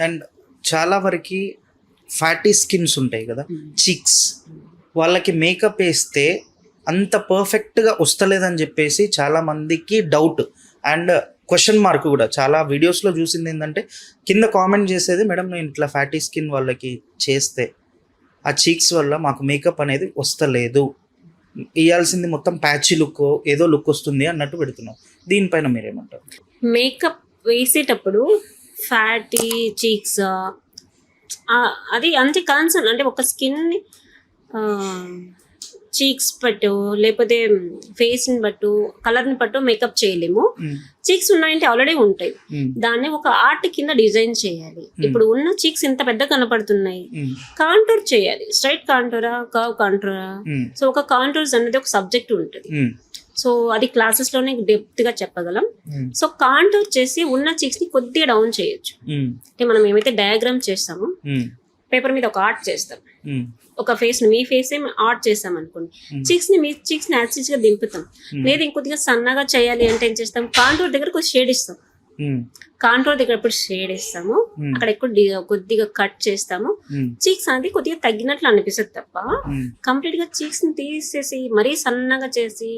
And చాలా వరకు fatty skins ఉంటాయి కదా, చిక్స్, వాళ్ళకి మేకప్ వేస్తే అంత పర్ఫెక్ట్గా వస్తలేదని చెప్పేసి చాలా మందికి డౌట్ అండ్ క్వశ్చన్ మార్క్ కూడా. చాలా వీడియోస్లో చూసింది ఏంటంటే కింద కామెంట్ చేసేది, మేడం నేను ఇట్లా ఫ్యాటీ స్కిన్ వాళ్ళకి చేస్తే ఆ చీక్స్ వల్ల మాకు మేకప్ అనేది వస్తలేదు, ఇవ్వాల్సింది మొత్తం ప్యాచీ లుక్ ఏదో లుక్ వస్తుంది అన్నట్టు పెడుతున్నాం. దీనిపైన మీరేమంటారు? మేకప్ వేసేటప్పుడు ఫ్యాటీ చీక్స్ అది అంతే కన్సర్న్. అంటే ఒక స్కిన్ని చీక్స్ పట్టు లేకపోతే ఫేస్ని పట్టు కలర్ని పట్టు మేకప్ చేయలేము. చీక్స్ ఉన్నాయంటే ఆల్రెడీ ఉంటాయి, దాన్ని ఒక ఆర్ట్ కింద డిజైన్ చేయాలి. ఇప్పుడు ఉన్న చీక్స్ ఇంత పెద్ద కనపడుతున్నాయి, కాంటూర్ చేయాలి. స్ట్రైట్ కాంటూరా, కర్వ్ కాంటూరా. సో ఒక కాంటూర్స్ అనేది ఒక సబ్జెక్ట్ ఉంటుంది. సో అది క్లాసెస్ లోనే డెప్త్ గా చెప్పగలం. సో కాంటూర్ చేసి ఉన్న చీక్స్ ని కొద్దిగా డౌన్ చేయొచ్చు. అంటే మనం ఏమైతే డయాగ్రామ్ చేస్తామో పేపర్ మీద ఒక ఆర్ట్ చేస్తాం, ఒక ఫేస్ ని మీ ఫేస్ ఆర్ట్ చేస్తాం అనుకోండి, చీక్స్ ని మీ చీక్స్ ని యాక్సిస్ గా దింపుతాం. లేదా ఇంకొద్దిగా సన్నగా చేయాలి అంటే ఏం చేస్తాం, కాంటూర్ దగ్గర ఒక షేడ్ ఇస్తాం. కాంటూర్ దగ్గర ఎప్పుడు షేడ్ ఇస్తాము, అక్కడ ఎక్కువ కొద్దిగా కట్ చేస్తాము. చీక్స్ అనేది కొద్దిగా తగ్గినట్లు అనిపిస్తుంది తప్ప కంప్లీట్ గా చీక్స్ ని తీసేసి మరీ సన్నగా చేసి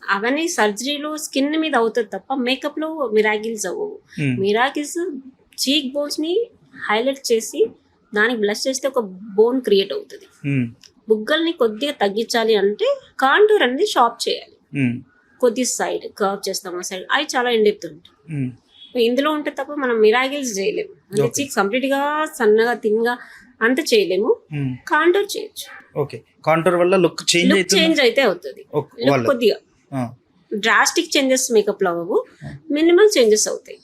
అవన్నీ సర్జరీలో స్కిన్ మీద అవుతుంది తప్ప మేకప్ లో మిరాకిల్స్ అవ్వవు. మిరాకిల్స్ చీక్ బోన్స్ ని హైలైట్ చేసి దానికి బ్లష్ చేస్తే ఒక బోన్ క్రియేట్ అవుతుంది. బుగ్గల్ని కొద్దిగా తగ్గించాలి అంటే కాంటూర్ అనేది షార్ప్ చేయాలి. కొద్దిగా సైడ్ కర్వ్ చేస్తాము, సైడ్ అవి చాలా ఎండెప్త్ ఉంటాయి. ఇందులో ఉంటే తప్ప మనం మిరాకిల్స్ చేయలేము. అంటే చీక్స్ కంప్లీట్ గా సన్నగా తిన్గా అంత చేయలేము, కాంటూర్ చేయొచ్చు. ఓకే, కాంటూర్ వల్ల లుక్ చేంజ్ అయితే అవుతుంది. కొద్దిగా డ్రాస్టిక్ చేంజెస్ మేకప్ లో అవ్వవు, మినిమల్ చేంజెస్ అవుతాయి.